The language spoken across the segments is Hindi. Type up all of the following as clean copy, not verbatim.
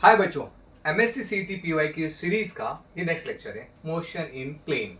हाय बच्चों, एमएसटी सीटी पीवाई की सीरीज का ये नेक्स्ट लेक्चर है मोशन इन प्लेन।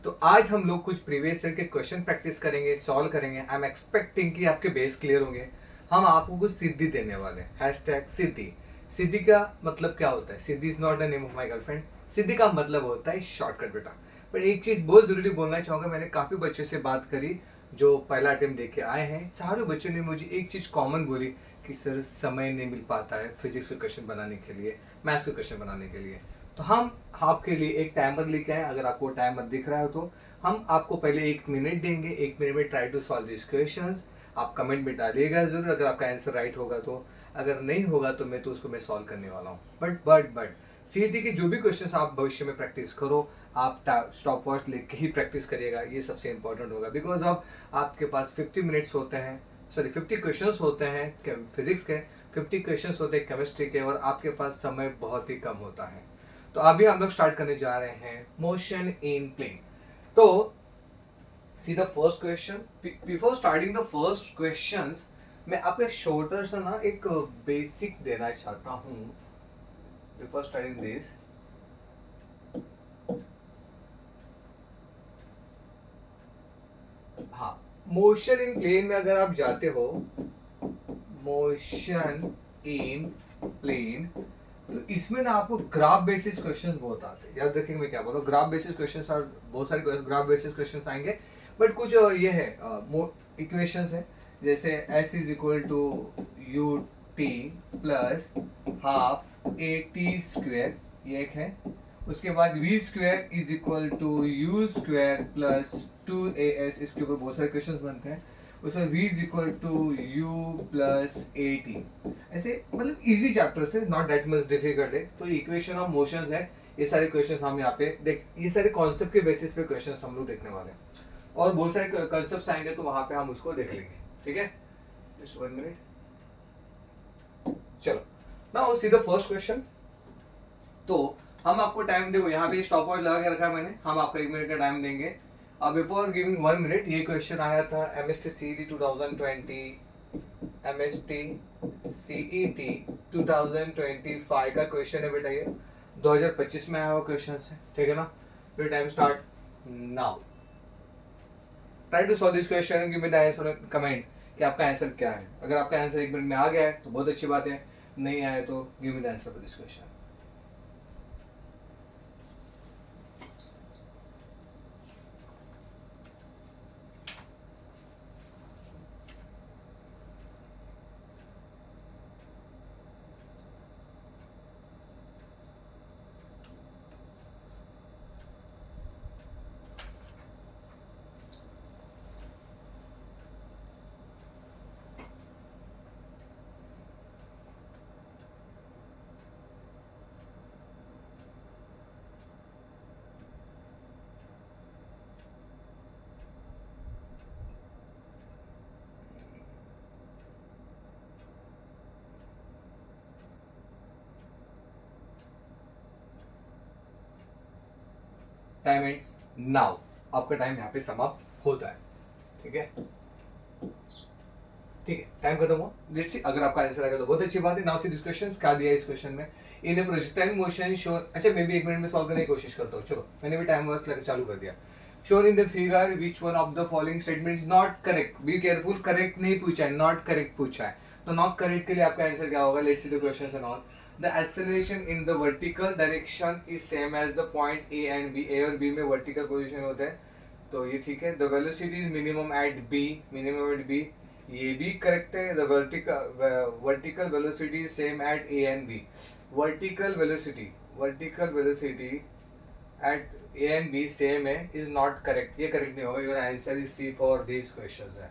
तो आज हम लोग कुछ प्रीवियस ईयर के क्वेश्चन प्रैक्टिस करेंगे, सॉल्व करेंगे। आई एम एक्सपेक्टिंग कि आपके बेस क्लियर होंगे। हम आपको कुछ सिद्धि देने वाले हैं। हैशटैग सिद्धि। सिद्धि का मतलब क्या होता है? Siddhi is not the name of my girlfriend. Siddhi का मतलब होता है शॉर्टकट बेटा। पर एक चीज बहुत जरूरी बोलना चाहूंगा, मैंने काफी बच्चों से बात करी जो पहला अटेम्प्ट दे के आए हैं। सारे बच्चों ने मुझे एक चीज कॉमन बोली कि सर समय नहीं मिल पाता है फिजिक्स के क्वेश्चन बनाने के लिए, मैथ्स के क्वेश्चन बनाने के लिए। तो हम आपके लिए एक टाइमर लेके आए। अगर आपको टाइमर दिख रहा है तो हम आपको पहले 1 मिनट देंगे। 1 मिनट में try to solve this questions. आप कमेंट में डालिएगा जरूर अगर आपका आंसर राइट होगा तो। अगर नहीं होगा तो मैं उसको मैं सॉल्व करने वाला हूँ। बट सीईटी के जो भी क्वेश्चंस आप भविष्य में प्रैक्टिस करो, आप स्टॉप वॉच लेके ही प्रैक्टिस करिएगा। ये सबसे इंपॉर्टेंट होगा बिकॉज अब आपके पास 50 मिनट्स होते हैं, सॉरी 50 क्वेश्चंस होते हैं फिजिक्स के, 50 क्वेश्चंस होते हैं केमिस्ट्री के, और आपके पास समय बहुत ही कम होता है। तो अभी हम लोग स्टार्ट करने जा रहे हैं मोशन इन प्लेन। तो see the first question. Before starting the first questions, मैं आपको एक शॉर्टर सा ना एक बेसिक देना चाहता हूँ बिफोर स्टार्टिंग दिस। हाँ, मोशन इन प्लेन में अगर आप जाते हो, मोशन इन प्लेन, तो इसमें ना आपको ग्राफ बेसिस क्वेश्चंस बहुत आते हैं। याद रखेंगे मैं क्या बोल रहा हूँ। ग्राफ बेसिस क्वेश्चंस और बहुत सारे ग्राफ बेसिस क्वेश्चंस आएंगे। बट कुछ ये है इक्वेशंस है, जैसे S is equal to u t plus half a t square, ये एक है। उसके बाद v square is equal to u square plus 2as। इसके ऊपर बहुत सारे क्वेश्चंस बनते हैं। उसमें v is equal to u plus a t. ऐसे मतलब इजी चैप्टर्स है, नॉट दैट मच डिफिकल्ट है। तो इक्वेशन ऑफ मोशंस है, ये सारे क्वेश्चंस हम यहाँ पे देख, ये सारे कॉन्सेप्ट के बेसिस पे क्वेश्चंस हम लोग देखने वाले हैं। और बहुत सारे कॉन्सेप्ट्स आएंगे तो वहां पे हम उसको देख लेंगे। ठीक है, जस्ट 1 मिनट। चलो, now see the first question. तो हम आपको टाइम, देखो यहाँ पे स्टॉप वॉच लगा के रखा है मैंने। हम आपको 1 मिनट का टाइम देंगे। अब बिफोर गिविंग 1 मिनट, ये क्वेश्चन आया था एमएसटी सीईटी 2020, एमएसटी सीईटी 2025 का क्वेश्चन है बेटा। ये 2025 में आया हुआ क्वेश्चन है, ठीक है ना। फिर time start now. Try to solve this question, give me the answer in comment कि आपका आंसर क्या है। अगर आपका आंसर 1 मिनट में आ गया है तो बहुत अच्छी बात है, नहीं आया तो give me the answer for this question. Time it's now. आपका टाइम यहाँ पे समाप्त होता है। ठीक है, ठीक है, टाइम खत्म हुआ। लेट्स सी, अगर आपका आंसर आएगा तो बहुत अच्छी बात है। नाउ सी दिस क्वेश्चन, क्या दिया है इस क्वेश्चन में। इन ए प्रोजेक्टाइल मोशन शो, अच्छा मैं भी 1 मिनट में सॉल्व करने की कोशिश करता हूँ। चलो, मैंने भी टाइम वर्स लगा चालू कर दिया। Shown in the figure which one of the following statement is not correct. Be careful, correct नहीं पूछा है, नॉट करेक्ट पूछा है। तो नॉट करेक्ट के लिए आपका आंसर क्या होगा? Let's see the question and all. The acceleration in the vertical direction is same as the point A and B. A और बी में वर्टिकल पोजिशन होता है, तो ये ठीक है। The velocity is minimum at B, minimum at B, ये भी करेक्ट है। The vertical velocity same at A and B. Vertical velocity at A and B same है, इज नॉट करेक्ट, ये करेक्ट नहीं होगा। Your answer is C for this question है।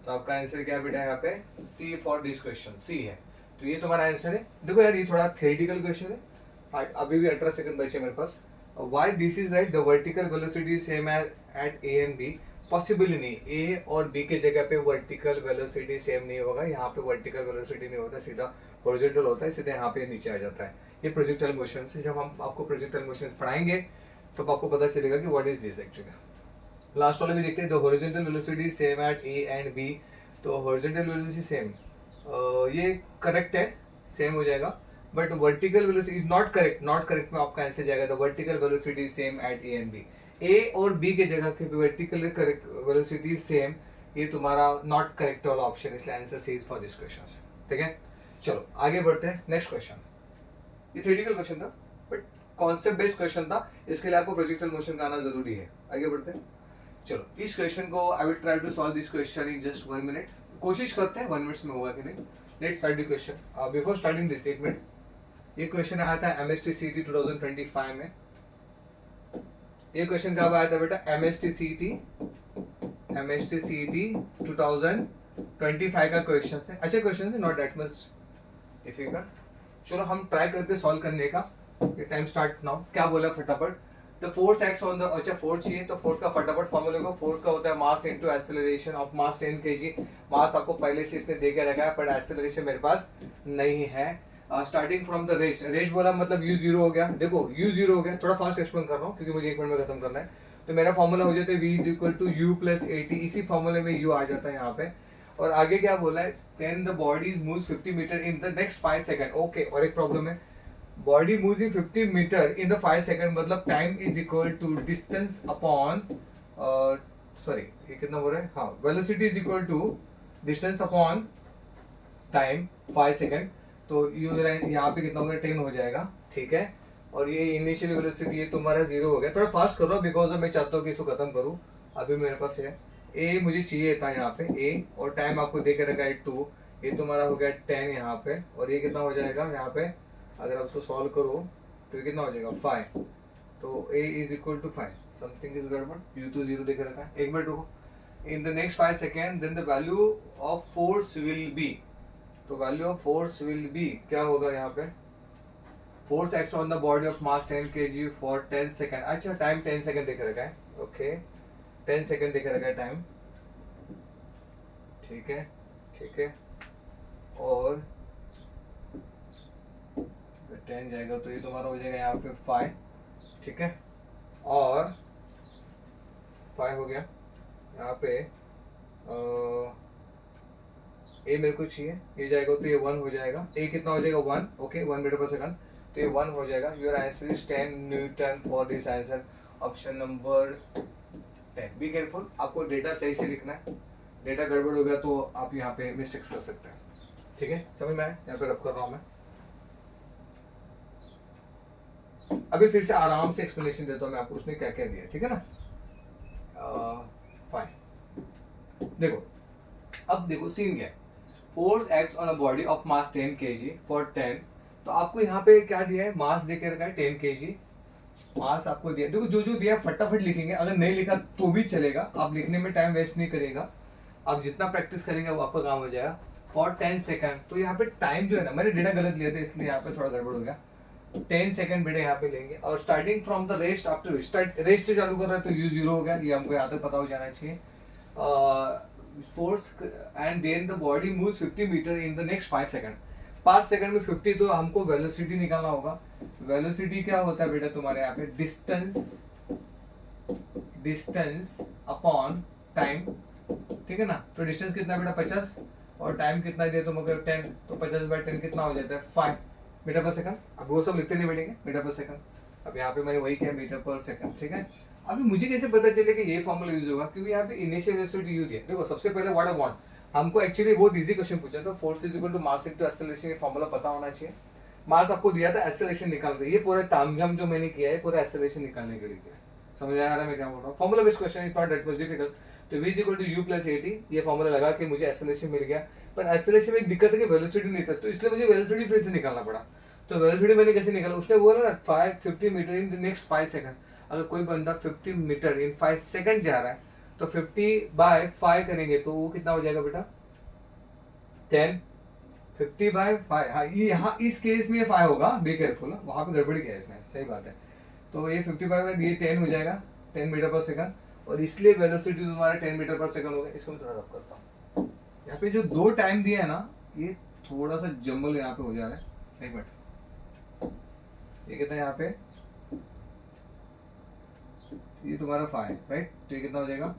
तो आपका आंसर क्या बेटा यहाँ पे? C for this question, C है। तो ये तुम्हारा आंसर है। देखो यार, ये थोड़ा थ्योरेटिकल क्वेश्चन है। अभी भी 18 सेकंड बचे मेरे पास। Why this is right, the vertical velocity same at A and B. Possible ही नहीं, ए और बी के जगह पे वर्टिकल वेलोसिटी सेम नहीं होगा। यहाँ पे वर्टिकल वेलोसिटी नहीं होता, सीधा हॉरिजॉन्टल होता है, सीधा यहाँ पे नीचे आ जाता है। ये प्रोजेक्टाइल मोशन से, जब हम आपको प्रोजेक्टाइल मोशन पढ़ाएंगे तब तो आपको पता चलेगा कि what is this actually. Last वाले भी देखते हैं। The horizontal velocity same at A and B. तो हॉरिजॉन्टल वेलोसिटी सेम, ये करेक्ट है, सेम हो जाएगा। But vertical velocity is not correct, not correct में आपका आंसर जाएगा the vertical velocity same at A and B. A और बी के जगह पे वर्टिकल वेलोसिटी सेम, ये तुम्हारा नॉट करेक्ट वाला ऑप्शन, इसलिए answer C is for this question. ठीक है, चलो आगे बढ़ते हैं। नेक्स्ट क्वेश्चन, ये थ्योरेटिकल क्वेश्चन था बट कॉन्सेप्ट बेस्ड क्वेश्चन था, इसके लिए आपको प्रोजेक्टल मोशन का आना जरूरी है। आगे बढ़ते हैं, चलो इस क्वेश्चन को I will try to solve this question in just 1 minute. कोशिश करते हैं 1 मिनट्स में होगा कि नहीं। Let's start the question. Before starting this, 1 minute, ये क्वेश्चन आया था एमएसटी सीटी 2025 में। ये क्वेश्चन कब आया था बेटा? एमएसटी सीटी 2025 का क्वेश्चन है। अच्छे क्वेश्चन है, नॉट दैट मच डिफिकल्ट। चलो हम ट्राई करते सॉल्व करने का। ये टाइम स्टार्ट नाउ। क्या बोला फटाफट? The force acts on the, अच्छा फोर्स चाहिए तो फोर्स का फटाफट फॉर्मूला को, फोर्स का होता है मास into acceleration of mass 10 kg। मास आपको पहले से इसने दे के रखा है, पर एक्सेलरेशन मेरे पास नहीं है। Starting from the rest, rest बोला मतलब u जीरो हो गया। देखो u जीरो हो गया, थोड़ा फास्ट एक्सप्लेन कर रहा हूँ क्योंकि मुझे 1 मिनट में खत्म करना है। तो मेरा फॉर्मूला हो जाता है v is equal to u plus at, इसी फॉर्मूले में u आ जाता है यहाँ पे। और आगे क्या बोला है? Then the body moves 50 metre in the next 5 second. Okay, और एक प्रॉब्लम है, body moves in 50 metre in the 5 second, मतलब time is equal to distance upon, sorry ये कितना बोल रहा है, हाँ, velocity is equal to distance upon time 5 second. तो यहाँ पे कितना होगा? 10 हो जाएगा। ठीक है, और ये इनिशियल वेलोसिटी ये तुम्हारा 0 हो गया। थोड़ा फास्ट करो बिकॉज मैं चाहता हूँ कि इसको खत्म करूँ। अभी मेरे पास है ए, मुझे चाहिए था यहाँ पे ए, और टाइम आपको दे के रखा है 2। ये तुम्हारा हो गया 10 यहाँ पे, और ये कितना हो जाएगा यहाँ पे? अगर आप उसको सॉल्व करो तो ये कितना हो जाएगा? 5। तो a is equal to 5। Something is गड़बड़, u तो 0 देख रखा है। एक मिनट रुको। In the next 5 second then the value of force will be, तो value of force will be क्या होगा यहाँ पे? Force acts on the body of mass 10 kg for 10 second. अच्छा, टाइम 10 सेकेंड देख रखा है। ओके, 10 सेकेंड देख रखा है टाइम। ठीक है, ठीक है, और 10 जाएगा तो ये तुम्हारा हो जाएगा यहाँ पे 5। ठीक है, और 5 हो गया यहाँ पे। ए मेरे को चाहिए, ये जाएगा तो ये 1 हो जाएगा। ए कितना हो जाएगा? 1। ओके, 1 मीटर पर सेकंड, तो ये 1 हो जाएगा। Your answer is 10 Newton for this answer, option number 10। Be careful, आपको डेटा सही से लिखना है। डेटा गड़बड़ हो गया तो आप यहाँ पे मिस्टेक्स कर सकते हैं। ठीक है, समझ में आया? यहाँ पे रब कर रहा हूँ मैं। अभी फिर से आराम से एक्सप्लेनेशन देता हूँ मैं आपको, उसने क्या क्या दिया। ठीक है ना? फाइन, देखो अब देखो सीन क्या है। Force acts on a body of mass 10 kg for 10। तो आपको यहाँ पे क्या दिया है? मास दे के रखा है 10 kg। मास आपको दिया, देखो जो जो दिया फटाफट लिखेंगे, अगर नहीं लिखा तो भी चलेगा, आप लिखने में टाइम वेस्ट नहीं करेगा। आप जितना प्रैक्टिस करेंगे वो आपका काम हो जाएगा। फॉर 10 सेकंड, तो यहाँ पे टाइम जो है ना, मैंने डेटा गलत लिया था इसलिए यहाँ पे थोड़ा गड़बड़ हो गया। 10 सेकंड बेटा यहाँ पे लेंगे, और starting from the rest after start, rest से चालू कर रहा है तो u 0 हो गया, ये हमको यहाँ तक पता हो जाना चाहिए। Force and then the body moves 50 metre in the next 5 second. 5 second में 50, तो हमको वेलोसिटी निकालना होगा। वेलोसिटी क्या होता है बेटा तुम्हारे यहाँ पे? Distance upon time. ठीक है ना? तो डिस्टेंस कितना बेटा? 50, और टाइम कितना दिया तुम? अगर 10, तो 50/10 कितना हो जाता है? 5 मीटर पर सेकंड। अब वो सब लिखते नहीं बैठेंगे, मीटर पर सेकंड। अब यहाँ पे मैंने वही किया, मीटर पर सेकंड। ठीक है, अभी मुझे कैसे पता चले कि ये फॉर्मूला यूज होगा? क्योंकि यहाँ पे इनिशियल वेलोसिटी यू दिया। देखो सबसे पहले व्हाट आई वांट, हमको एक्चुअली बहुत इजी क्वेश्चन पूछा था, force is equal to mass into acceleration, ये फॉर्मूला पता होना चाहिए। मास आपको दिया था, एक्सेलरेशन निकालना। ये पूरा तामझाम जो मैंने किया है पूरा एक्सेलरेशन निकालने के लिए किया है। समझ आ रहा है मैं क्या बोल रहा हूँ? Formula based question is not that much difficult. तो v is equal to u plus at, ये फॉर्मूला लगा के मुझे एक्सेलरेशन मिल गया। पर एक्सेलरेशन में एक दिक्कत है कि वेलोसिटी नहीं था, तो इसलिए मुझे वेलोसिटी फिर से निकालना पड़ा। तो वेलोसिटी मैंने कैसे निकाला? उसने बोला ना 50 metre in the next 5 second. अगर कोई बंदा 50 मीटर इन 5 सेकंड जा रहा है तो 50/5 करेंगे तो वो कितना हो जाएगा बेटा? 10। 50/5, हाँ ये यहाँ इस केस में ये 5 होगा, बी केयरफुल, वहाँ पे गड़बड़ी किया है इसने, सही बात है। तो ये 55 ये 10 हो जाएगा, 10 मीटर पर सेकंड, और इसलिए वेलोसिटी तुम्हारा 10 मीटर पर सेकंड हो गया। इसको मैं थोड़ा रफ करता हूँ। यहाँ पे जो 2 टाइम दिया है ना, ये थोड़ा सा जम्बल यहाँ पे हो जा रहा है। एक मिनट, ये कितना है यहाँ पे? ये तुम्हारा 5, राइट? तो ये कितना हो जाएगा?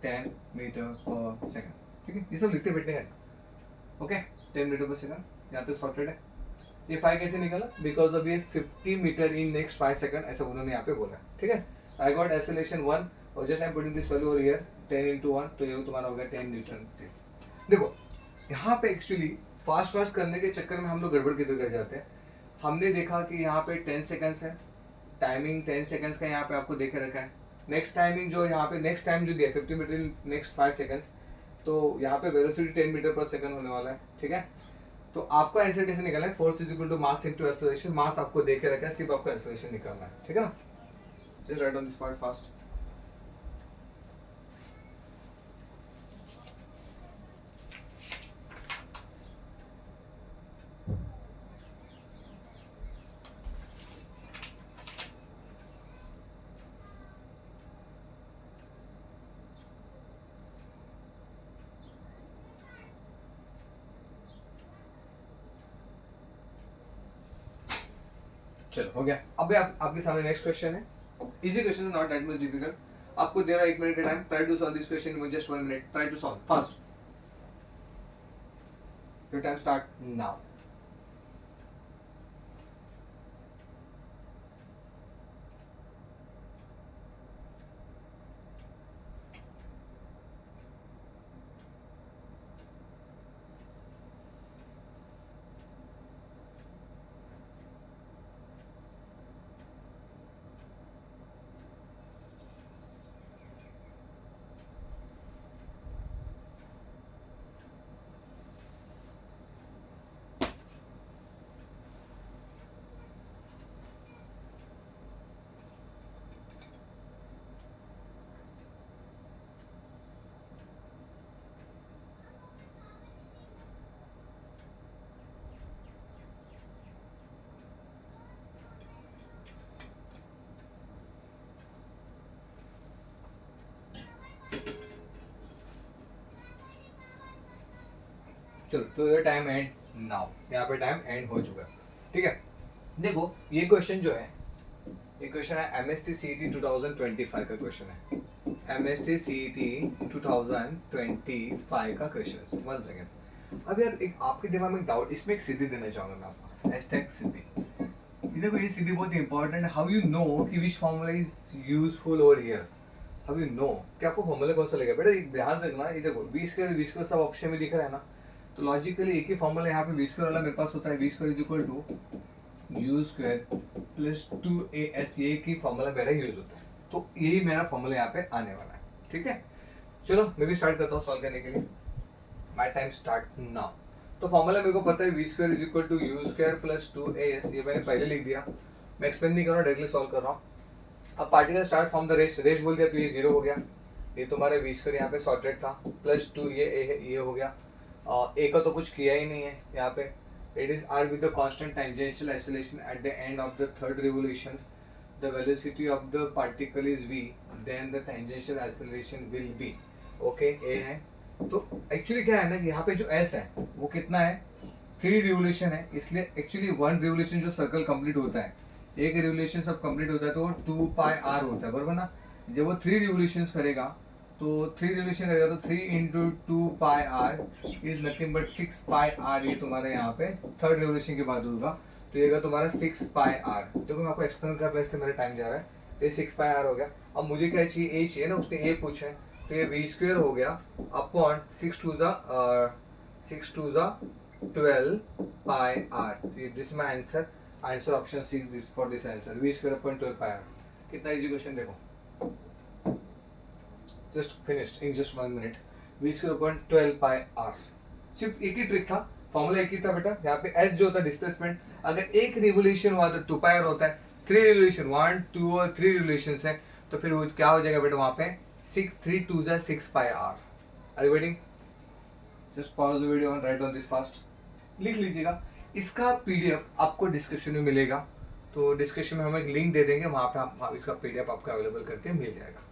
10 मीटर पर सेकंड। ठीक है, ये सब लिखते बैठने का। ओके, 10 मीटर पर सेकंड, यहाँ तक सॉर्टेड है। ये 5 कैसे निकला? बिकॉज ऑफ ये 50 मीटर इन नेक्स्ट 5 सेकंड, ऐसा उन्होंने यहाँ पे बोला, ठीक है। आई गॉट एक्सेलरेशन 1 और just I am putting this value over here 10 into 1, तो ये तुम्हारा हो गया 10 न्यूटन दिस। देखो यहाँ पे एक्चुअली फास्ट फास्ट करने के चक्कर में हम लोग गड़बड़ किधर कर जाते हैं। हमने देखा कि यहाँ पे 10 सेकंड्स है, टाइमिंग 10 सेकंड्स का यहाँ पे आपको देखे रखा है। नेक्स्ट टाइमिंग जो यहाँ पे नेक्स्ट टाइम जो दिया 50 मीटर इन नेक्स्ट 5 सेकंड्स, तो यहाँ पे वेलोसिटी 10 मीटर पर सेकंड होने वाला है, ठीक है। तो आपका आंसर कैसे निकलना है? Force is equal to mass into acceleration. Mass आपको देखे रखा है, सिर्फ आपको एक्सेलरेशन निकालना है, ठीक है ना। Just write on this part fast. चलो हो गया। अब आपके सामने नेक्स्ट क्वेश्चन है। इजी क्वेश्चन है, नॉट दैट मच डिफिकल्ट। आपको दे रहा है 1 मिनट का time, try to solve this question in just 1 minute, try to solve fast. Your time start now. चलो तो ये टाइम एंड नाउ, यहाँ पे टाइम एंड हो चुका है, ठीक है। देखो ये क्वेश्चन जो है, ये क्वेश्चन है एमएसटी सीईटी 2025 का क्वेश्चन है। एमएसटी सीईटी 2025 का क्वेश्चन। One second. अब यार एक आपके दिमाग में डाउट, इसमें एक सिद्धि देना चाहूंगा मैं आपको, हैशटैग सिद्धि। ये देखो ये सिद्धि बहुत इंपॉर्टेंट है। हाउ यू नो कि which formula is useful over here? How you know कि आपको फॉर्मूला कौन सा लगेगा? बेटा एक ध्यान से रखना, ये देखो 20 सब ऑप्शन में दिख रहा है ना, तो लॉजिकली एक ही फॉर्मूला यहाँ पे 20 वाला मेरे पास होता है। 20 is equal to u square plus 2as, ये की फॉर्मूला मेरा यूज होता है, तो यही मेरा फॉर्मूला यहाँ पे आने वाला है, ठीक है। चलो मैं भी स्टार्ट करता हूँ सॉल्व करने के लिए। My time start now. तो फॉर्मूला मेरे को पता है, v square is equal to u square plus 2as, ये मैंने पहले लिख दिया, मैं एक्सप्लेन नहीं कर रहा हूँ, डायरेक्टली सॉल्व कर रहा हूँ। अब particle start from the rest, rest बोल दिया तो ये 0 हो गया, ये तुम्हारे वी स्क्वायर यहाँ पे सॉर्टेड था, प्लस 2 ये हो गया। ए का तो कुछ किया ही नहीं है यहाँ पे। It is R with the constant tangential acceleration at the end of the third revolution. The velocity of the particle is v, then the tangential acceleration will be. Okay, A है। तो एक्चुअली क्या है ना, यहाँ पे जो S है वो कितना है? 3 रिवोल्यूशन है, इसलिए एक्चुअली 1 रिवोल्यूशन जो सर्कल कंप्लीट होता है, एक रिवोल्यूशन सब कंप्लीट होता है तो 2 पाई r होता है, बराबर ना। जब वो 3 रिवोल्यूशन करेगा तो 3 रिवोल्यूशन करेगा तो 3 into 2 pi r is nothing but 6 pi r. ये तुम्हारा यहाँ पे थर्ड रिवोल्यूशन के बाद होगा, तो ये तुम्हारा 6 पाई आर। देखो मैं आपको एक्सप्लेन कर रहा हूँ, मेरा टाइम जा रहा है। ये 6 पाई आर हो गया। अब मुझे क्या चाहिए? ए चाहिए ना, उसने ए पूछा है, तो ये वी स्क्वेयर हो गया अपॉन 6 टू ज़ा 12 pi R. This my answer, answer option 6 this for this answer, V square upon 12 pi R. कितना इजी क्वेश्चन देखो, just finished in just 1 minute। v square upon 12 pi r। सिर्फ एक ही ट्रिक था, फॉर्मूला एक ही था बेटा। यहाँ पे s जो होता है डिस्प्लेसमेंट, अगर एक रिवोल्यूशन हुआ तो 2 पाई r होता है। 3 रिवोल्यूशन 1 2 और 3 रिवोल्यूशंस है, तो फिर वो क्या हो जाएगा बेटा वहाँ पे 6 3 2 जा 6 pi r। Are you waiting? Just pause the video and write on this fast, लिख लीजिएगा। इसका पीडीएफ आपको डिस्क्रिप्शन में मिलेगा, तो डिस्क्रिप्शन में हम एक लिंक दे देंगे, वहाँ पे आप इसका पीडीएफ आपको अवेलेबल करके मिल जाएगा।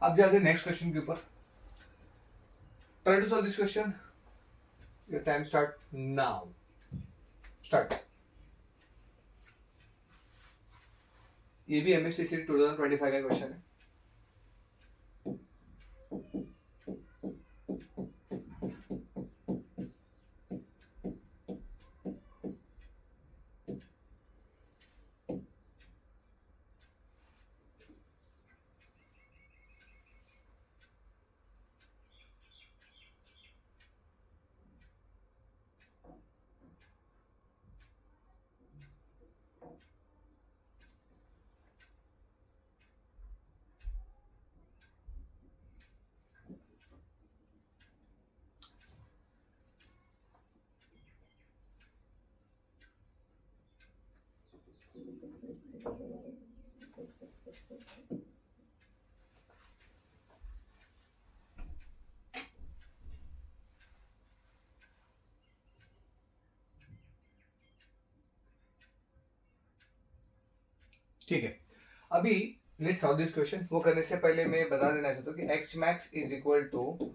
अब जाते हैं नेक्स्ट क्वेश्चन के ऊपर. Try to solve this question. Your time start now. Start. ये भी एमएसटीसी 2025 का क्वेश्चन है. ठीक है. अभी लेट्स सॉल्व दिस क्वेश्चन. वो करने से पहले मैं बता देना चाहता हूँ कि x max is equal to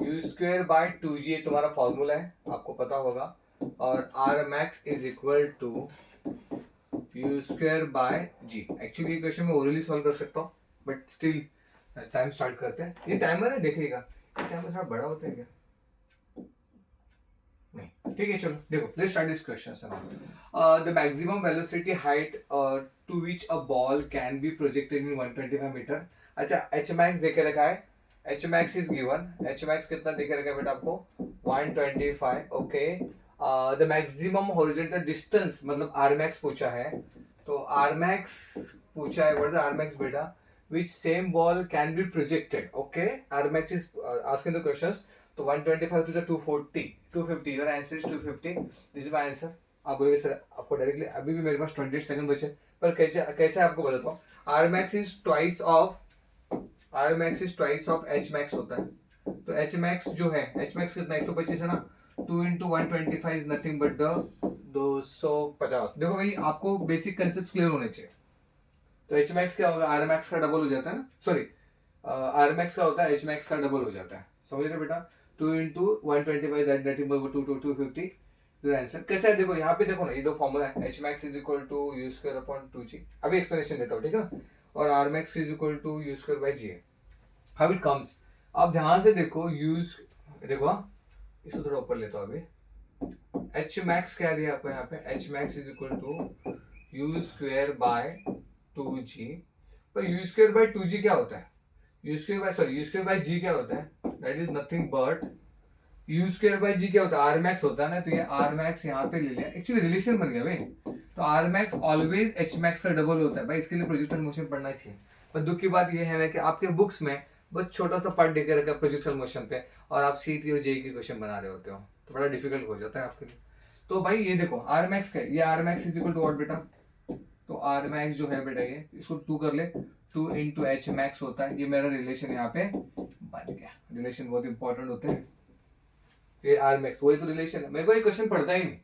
u square by 2g तुम्हारा फॉर्मूला है, आपको पता होगा. और are max is equal to u square by g. Actually ये क्वेश्चन मैं ओरली सॉल्व कर सकता हूँ, बट स्टिल टाइम स्टार्ट करते हैं. ये टाइमर है, देखिएगा ये टाइमर थोड़ा बड़ा होता है क्या? नहीं, ठीक है. चलो देखो, let's start this question. The maximum velocity height to which a ball can be projected in 125 metre. अच्छा, एच मैक्स देके रखा है. H max is given. H max कितना देके रखा है बेटा आपको? 125. Okay. The maximum horizontal distance मतलब आर मैक्स पूछा है. तो आर मैक्स पूछा है. व्हाट इज आर मैक्स बेटा? which same ball can be projected. Okay, R max is asking the questions. तो 125 to the 240 250. Your answer is 250. This is my answer. आप बोलोगे सर आपको डायरेक्टली अभी भी मेरे पास 28 सेकंड बचे, पर कैसे कैसे आपको बताता हूँ. Are max is twice of H max होता है. तो एच मैक्स जो है, एच मैक्स कितना 125 है ना. 2 into 125 is nothing but the 250. देखो भाई, आपको बेसिक कंसेप्ट क्लियर होने चाहिए. तो एच मैक्स क्या होगा? आर मैक्स का डबल हो जाता है ना. सॉरी, आर मैक्स का होता है एच मैक्स का डबल हो जाता है. समझ रहे बेटा? 2 into 125 दैट इक्वल टू 250. तो आंसर कैसा है देखो, यहाँ पे देखो ना, ये दो फॉर्मूला है. H max is equal to u square upon 2g. अभी एक्सप्लेनेशन देता हूँ, ठीक है. और are max is equal to u square by g. How it comes? आप ध्यान से देखो. देखो, इसको थोड़ा ऊपर लेता हूँ अभी. एच मैक्स क्या दिया आपको यहाँ पे? H max is equal to u square by 2g. पर यू स्क्वायर बाय 2g क्या होता है? यू स्क्वायर बाय जी क्या होता है? That is nothing but U square by G क्या होता है? आर मैक्स होता है ना. तो ये आर मैक्स यहाँ पे ले लिया. एक्चुअली रिलेशन बन गया भाई. तो R max always H max का डबल होता है भाई. इसके लिए प्रोजेक्टल मोशन पढ़ना चाहिए. पर दुख की बात ये है कि आपके बुक्स में बहुत छोटा सा पार्ट देकर रखा है प्रोजेक्टल मोशन पे, और आप सी3 और जेई के क्वेश्चन बना रहे होते हो, तो बड़ा डिफिकल्ट हो जाता है आपके लिए. तो भाई ये देखो, आर मैक्स क्या है? ये R max is equal to what बेटा? तो आर मैक्स जो है बेटा, ये इसको 2 कर ले. 2 इंटू एच मैक्स होता है. ये मेरा रिलेशन यहाँ पे बन गया. रिलेशन बहुत इंपॉर्टेंट होते हैं. ये आर मैक्स वही तो रिलेशन है. मेरे को ये क्वेश्चन पढ़ता ही नहीं,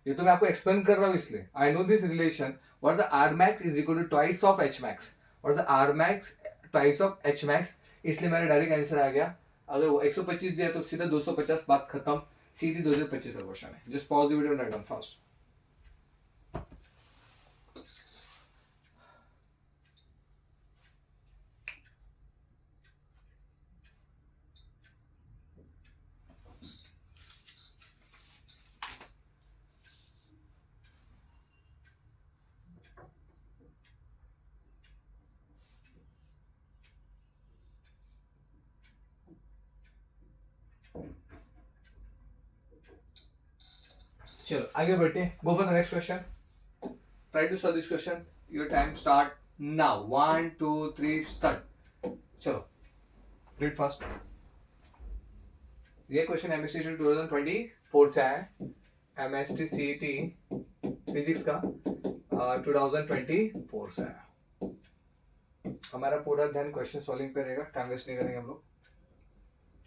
ये तो मैं आपको एक्सप्लेन कर रहा हूँ. इसलिए I know this relation. What the R max is equal to twice of H max. What the R max twice of H max. इसलिए मेरा डायरेक्ट आंसर आ गया. अगर वो 125 दिया तो सीधा 250, बात खत्म. सीधी 2025 का क्वेश्चन है. Just pause the video and write down fast. चलो आगे बढ़ते हैं. Go for the next question. Try to solve this question. Your time start now. 1 2 3 start. चलो रीड फास्ट. ये क्वेश्चन एमएसटी 2024 से आया है. एमएसटी सीईटी फिजिक्स का 2024 से आया. हमारा पूरा ध्यान क्वेश्चन सॉल्विंग पे रहेगा. टाइम वेस्ट नहीं करेंगे हम लोग.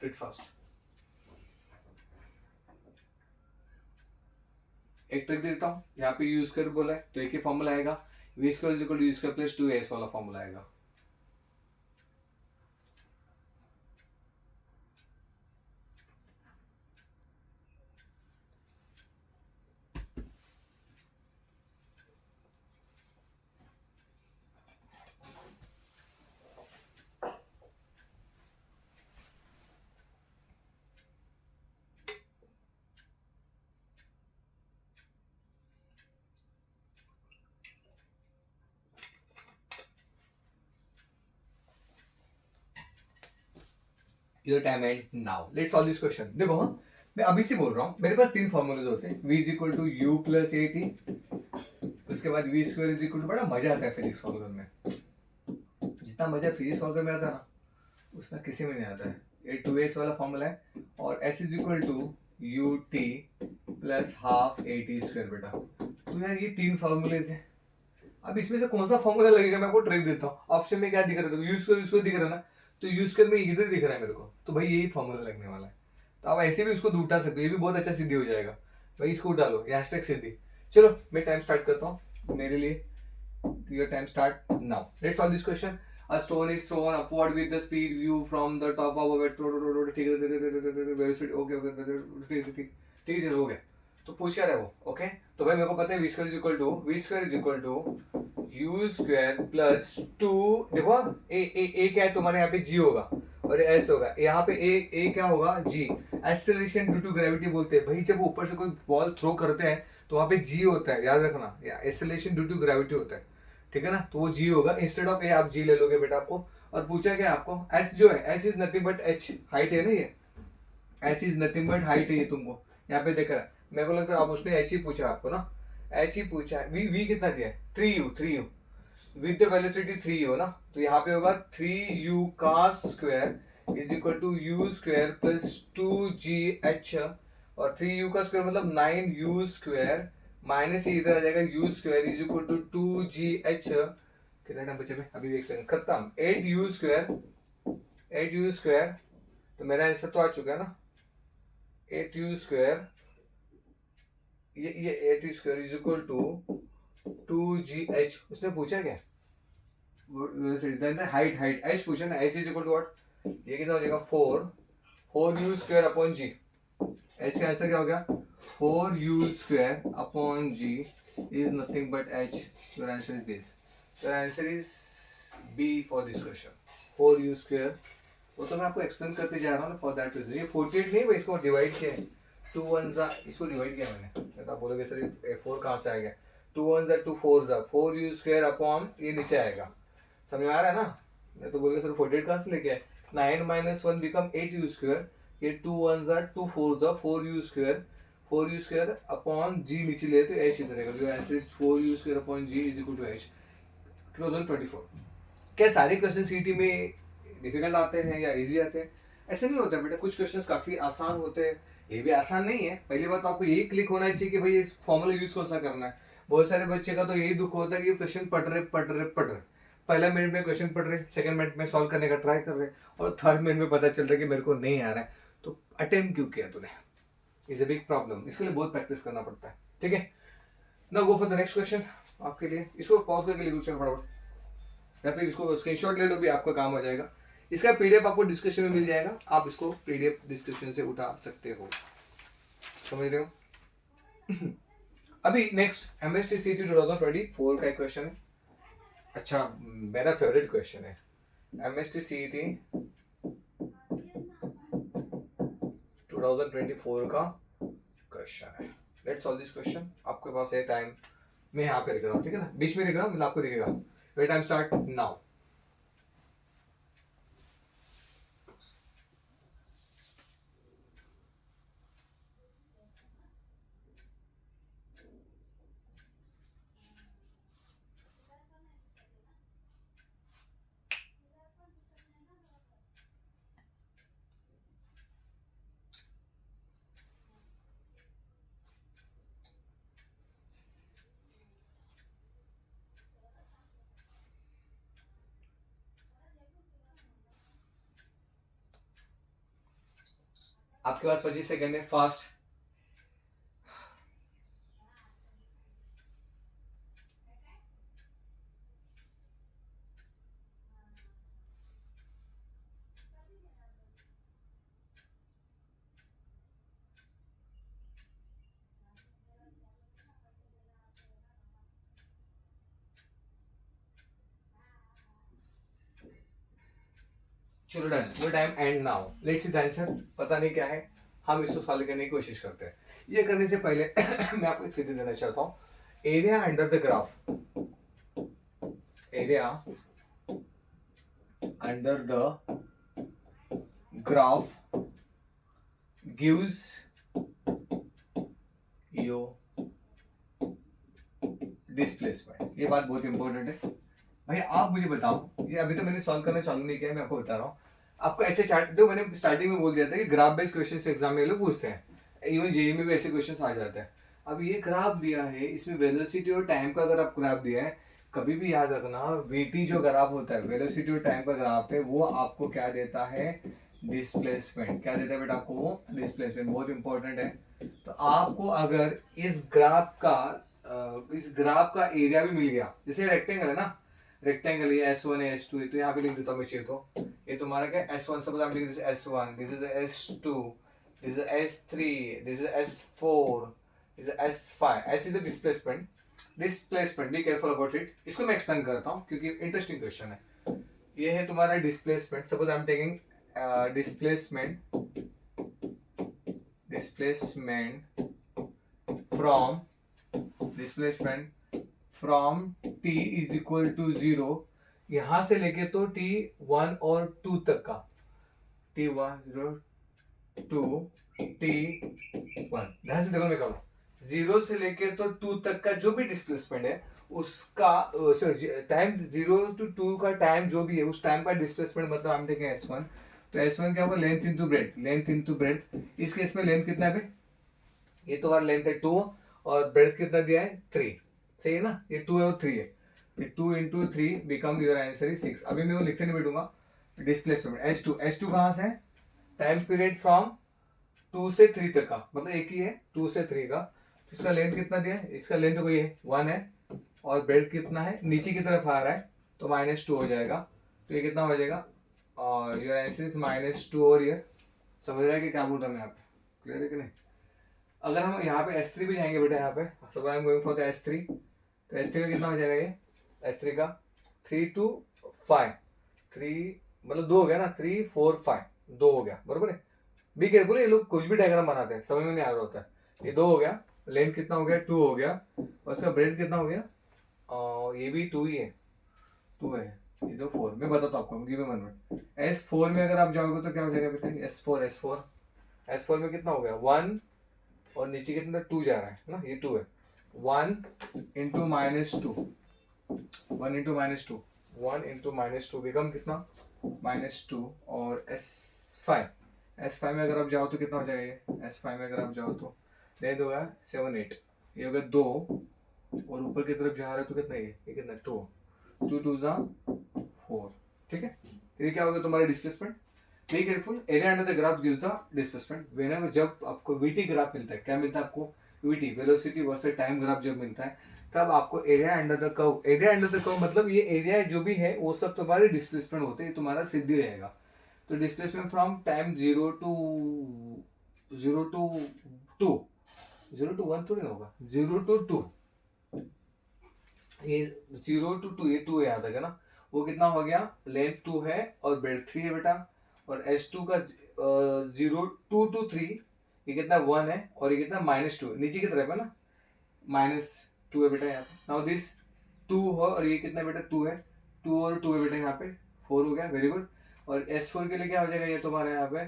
Read fast. एक ट्रिक देता हूँ. यहाँ पे यूज कर बोला है तो एक ही फॉर्मूला आएगा. V square is equal to u square plus 2as वाला फॉर्मूला आएगा. Your time end now, let's solve this question. देखो हाँ, मैं अभी से बोल रहा हूँ, मेरे पास तीन फॉर्मूलेज होते हैं, v is equal to u plus a t, उसके बाद v square is equal to, बड़ा मजा आता है फिजिक्स सॉल्व करने, जितना मजा फिजिक्स सॉल्व करने में आता है ना उतना किसी में नहीं आता है। ये 2s वाला फॉर्मूला है, और s is equal to u t plus half a t square बेटा। तो यार ये तीन फॉर्मूलेज है, अब इसमें से कौन सा फॉर्मूला लगेगा मैं आपको ट्रिक देता हूँ। ऑप्शन में क्या दिख रहा है, यू स्क्वायर दिख रहा है ना, तो यू स्क्वायर में इधर दिख रहा है मेरे को, तो भाई यही फॉर्मूला लगने वाला है। तो आप ऐसे भी उसको उठा सकते हो, ये भी बहुत अच्छा सिद्धि हो जाएगा भाई, इसको डालो हैशटैग सिद्धि। चलो मैं टाइम स्टार्ट करता हूँ मेरे लिए, your time start now. Let's solve this question. A stone is thrown upward with the speed view from the top of a velocity. Okay, ठीक है, हो गया। तो पूछ क्या रहा है वो, ओके। तो भाई मेरे को पता है v square is equal to u square plus 2, देखो ए क्या है तुम्हारे यहाँ पे g होगा और s होगा, यहाँ पे ए क्या होगा g। Acceleration due to gravity बोलते हैं भाई, जब ऊपर से कोई बॉल थ्रो करते हैं तो वहाँ पे g होता है, याद रखना, या एक्सेलरेशन ड्यू टू ग्रेविटी होता है, ठीक है ना। तो वो g होगा, इंस्टेड ऑफ ए आप g ले लोगे बेटा आपको। और पूछा क्या आपको, s जो है, s is nothing but h, height है ना ये, s is nothing but height है ये, तुमको यहाँ पे देख रहा है। मेरे को लगता है अब उसने h ही पूछा आपको ना, h ही पूछा है। v कितना दिया है, 3u with the velocity 3u ना, तो यहाँ पे होगा 3u का square is equal to u square plus 2gh, और 3u का स्क्वायर मतलब 9u स्क्वायर, माइनस इधर आ जाएगा u square is equal to 2gh। कितना टाइम बचे में, अभी एक सेकंड, खत्म। 8u स्क्वायर, तो मेरा आंसर तो आ चुका है ना, 8u स्क्वायर, ये 8u square is equal to 2gh। उसने पूछा क्या, हाइट h पूछा ना, h is equal to what, ये कितना हो जाएगा 4u square upon g। h का आंसर क्या हो गया, 4u square upon g is nothing but h। Your answer is this, your answer is b for this question, 4u square. वो तो मैं आपको एक्सप्लेन करते जा रहा हूँ ना, फॉर दैट रीजन। ये 48 नहीं भाई, इसको डिवाइड किया है, 2 1 इसको डिवाइड किया मैंने। तो आप बोलोगे सर ये 4 कहाँ से आ गया, 2 1 2 4 4u स्क्वायर अपॉन ये नीचे आएगा, समझ में आ रहा है ना। मैं तो बोलोगे सर 48 कहाँ से लेके आए, 9 माइनस 1 बिकम 8u स्क्वायर, ये 2 1 2 4 4u स्क्वायर अपॉन g नीचे ले तो h इधर रहेगा। जो answer is 4u square upon g is equal to h। 2024 क्या सारे क्वेश्चन सीटी में डिफिकल्ट आते हैं या इजी आते हैं, ऐसे नहीं होता बेटा, कुछ क्वेश्चंस काफी आसान होते हैं, ये भी आसान नहीं है। पहली बात तो आपको यही क्लिक होना चाहिए कि भाई इस फॉर्मूला यूज कौन सा करना है। बहुत सारे बच्चे का तो यही दुख होता है कि क्वेश्चन पढ़ रहे, पहला मिनट में क्वेश्चन पढ़ रहे, सेकंड मिनट में सॉल्व करने का ट्राई कर रहे, और थर्ड मिनट में पता चल रहा है कि मेरे को नहीं आ रहा है। तो अटेम्प्ट क्यों किया तूने, इज अ बिग प्रॉब्लम, इसके लिए बहुत प्रैक्टिस करना पड़ता है, ठीक है। Now go for the next question. आपके लिए इसको पॉज करके लिख लो फटाफट, या फिर इसको स्क्रीनशॉट ले लो भी, आपका काम हो जाएगा। इसका पीडीएफ आपको डिस्क्रिप्शन में मिल जाएगा, आप इसको पीडीएफ डिस्क्रिप्शन से उठा सकते हो, समझ रहे हो। अभी नेक्स्ट एमएसटी सीटी 2024 का एक क्वेश्चन है, अच्छा मेरा फेवरेट क्वेश्चन है, एमएसटी सीटी 2024 का क्वेश्चन है। Let's solve this question. आपके पास है टाइम, मैं यहाँ पे लिख रहा हूँ, ठीक है ना, बीच में लिख रहा हूँ, मतलब आपको दिखेगा। Wait time start now. आपके पास 25 सेकंड है, फास्ट। चलो done, your time end now. Let's see the answer. पता नहीं क्या है, हम इसको सॉल्व करने की कोशिश करते हैं। ये करने से पहले मैं आपको एक सीधी देना चाहता हूँ, area under the graph, area under the graph gives you displacement. ये बात बहुत इंपॉर्टेंट है भाई। आप मुझे बताओ, ये अभी तो मैंने सॉल्व करना चालू नहीं किया, मैं आपको बता रहा हूँ। आपको ऐसे चार्ट, जो मैंने स्टार्टिंग में बोल दिया था कि ग्राफ बेस्ड क्वेश्चन एग्जाम में लोग पूछते हैं, इवन जेईई में भी ऐसे क्वेश्चन आ जाते हैं। अब ये ग्राफ दिया है, इसमें वेलोसिटी और टाइम का अगर आप ग्राफ दिया है, कभी भी याद रखना वीटी जो ग्राफ होता है, वेलोसिटी और टाइम का ग्राफ है, वो आपको क्या देता है? डिस्प्लेसमेंट। क्या देता है बेटा आपको? वो डिस्प्लेसमेंट। बहुत इंपॉर्टेंट है। तो आपको अगर इस ग्राफ का एरिया भी मिल गया, जैसे रेक्टेंगल है ना, रेक्टेंगल ये S1 है, S2 है, तो यहाँ पे लिख देता हूँ मैं चाहिए तो। ये तुम्हारा क्या S1, सपोज आई एम लिखिंग this S1, this is S2, this is S3, this is S4, this is S5। ऐसी the displacement. Displacement, be careful about it. इसको मैं एक्सप्लेन करता हूँ क्योंकि इंटरेस्टिंग क्वेश्चन है। ये है तुम्हारा displacement. Suppose I am taking displacement from t is equal to 0, यहां से लेके तो t1 और 2 तक का, t1 0 2 t1, ध्यान से देखो मैं कहूँ, 0 से लेके तो 2 तक का जो भी डिस्प्लेसमेंट है उसका टाइम 0 to 2 का टाइम जो भी है उस टाइम का डिस्प्लेसमेंट, मतलब हम देखें S1, तो S1 क्या होगा? Length into breadth, length into breadth. इस केस में लेंथ कितना है? ये तो हमारा लेंथ है 2 और ब्रेथ कितना दिया है? 3। सही है ना? ये 2 है और 3 है, ये 2 into 3 become your answer is 6। अभी मैं वो लिखते नहीं बैठूंगा। डिस्प्लेसमेंट S2 कहाँ से है? टाइम पीरियड फ्रॉम 2 से 3 तक का, मतलब एक ही है 2 से 3 का। तो इसका लेंथ कितना दिया है? इसका लेंथ तो ये 1 है और ब्रेथ कितना है? नीचे की तरफ आ रहा है तो -2 हो जाएगा। तो ये कितना हो जाएगा? और योर आंसर इज -2 और ये। समझ रहा है कि क्या बोल रहा हूँ मैं यहाँ पे? क्लियर है कि नहीं? अगर हम यहाँ पे S3 भी जाएंगे बेटा, यहाँ पे suppose I am going for the S3, तो S3 का कितना हो जाएगा? ये S3 का 3 to 5, 3 मतलब 2 हो गया ना, 3 4 5, 2 हो गया, बरोबर है। बी केयरफुल, ये लोग कुछ भी डायग्राम बनाते हैं समझ में नहीं आ रहा होता है। ये 2 हो गया, लेंथ कितना हो गया? 2 हो गया, और इसका ब्रेड कितना हो गया? ये भी 2 ही है, 2 है, ये तो 4। मैं बताता हूँ आपको, गिव मी 1 मिनट। S4 में अगर आप जाओगे तो क्या हो जाएगा बेटा? S4 में कितना हो गया? 1 और नीचे कितना? 2 जा रहा है ना, ये 2 है। 1 इंटू -2, 1 इंटू -2, 1 इंटू -2 बिकम कितना? -2। और S5 में अगर आप जाओ तो कितना हो जाएगा? ये S5 में अगर आप जाओ तो लेंथ होगा 7 8, ये होगा 2, और ऊपर की तरफ जा रहा है तो कितना? ये कितना? 2, 2 2 जा 4। ठीक है, तो ये क्या होगा तुम्हारा displacement? Be careful, area under the graph gives the displacement. Whenever, जब आपको वीटी ग्राफ मिलता है, क्या मिलता है आपको? VT, velocity versus time graph जब मिलता है, तब आपको area under the curve. Area under the curve मतलब ये एरिया जो भी है वो सब तुम्हारे डिस्प्लेसमेंट होते हैं, तुम्हारा सीधी रहेगा। तो displacement from time 0 to 2, 0 to 1 थोड़ी ना होगा, 0 to 2, ये 0 to 2, ये 2 यहाँ तक है ना, वो कितना हो गया? लेंथ 2 है और ब्रेथ 3 है बेटा। और S2 का 0 2 to 3, ये कितना? 1 है, और ये कितना? -2, नीचे की तरफ है ना, -2 है बेटा यहाँ पे। नाउ दिस 2 हो, और ये कितना बेटा? 2 है, 2 और 2 है बेटा यहाँ पे, 4 हो गया, वेरी गुड। और S4 के लिए क्या हो जाएगा? ये तुम्हारे यहाँ पे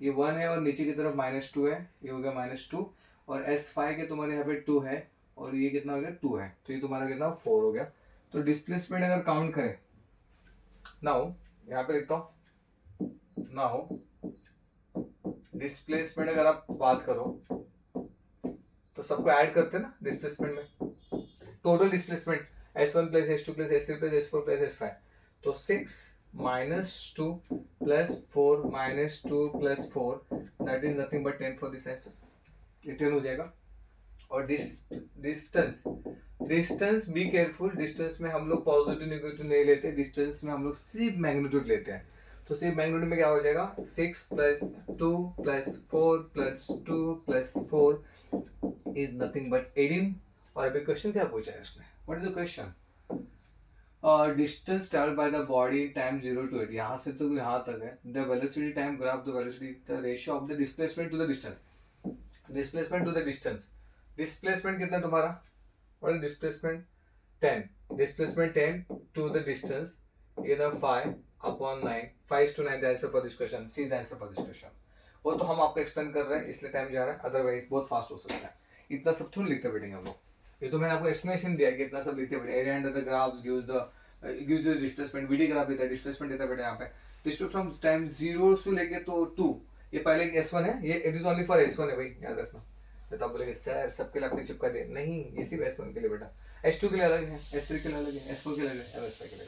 ये 1 है और नीचे की तरफ -2 है, ये हो गया -2। और S5 के तुम्हारे यहाँ पे 2 है और ये कितना हो गया? 2 है, तो ये तुम्हारा कितना? 4 हो गया। तो डिस्प्लेसमेंट अगर काउंट करें, नाउ यहाँ पे लिखता हूँ, नाउ डिस्प्लेसमेंट अगर आप बात करो तो सबको ऐड करते हैं ना डिस्प्लेसमेंट में, total displacement S1 plus S2 plus S3 plus S4 plus S5, तो 6 -2 plus 4 -2 plus 4, that is nothing but 10 for this answer, ये 10 हो जाएगा। और distance, distance be careful, distance में हम लोग पॉजिटिव नेगेटिव नहीं लेते, डिस्टेंस में हम लोग सिर्फ मैग्नीट्यूड लेते हैं। तो सिर्फ मैग्नीट्यूड में क्या हो जाएगा? 6 plus 2 plus 4 plus 2 plus 4 is nothing but 18। और अभी क्वेश्चन क्या पूछा है इसने? What is the question? Distance travelled by the body time 0 to 8, यहाँ से तो यहाँ तक है। The velocity time graph the velocity the ratio of the displacement to the distance, displacement to the distance. Displacement कितना तुम्हारा? What is displacement? 10, displacement 10 to the distance, ये ना 5, upon 9, 5/9 the answer for this question, C the answer for this question. वो तो हम आपको एक्सप्लेन कर रहे हैं इसलिए टाइम जा रहा है, अदरवाइज बहुत फास्ट हो सकता है। इतना सब थोड़ी लिखते बैठेंगे हम लोग। ये तो मैंने आपको एक्सप्लेनेशन दिया कि इतना सब लिखते बैठे। Area under the graphs gives the displacement, VD graph देता है, डिस्प्लेसमेंट देता बैठे यहाँ पे। डिस्प्लेसमेंट फ्रॉम टाइम 0 से लेके तो 2, ये पहले S1 है, ये it is only for S1 है भाई, याद रखना। तो तब बोलेंगे सर सबके लिए आपने चिपका दिया, नहीं ये सिर्फ S1 के लिए बेटा, S2 के लिए अलग है, S3 के लिए अलग है, S4 के लिए अलग है, MS5 के लिए।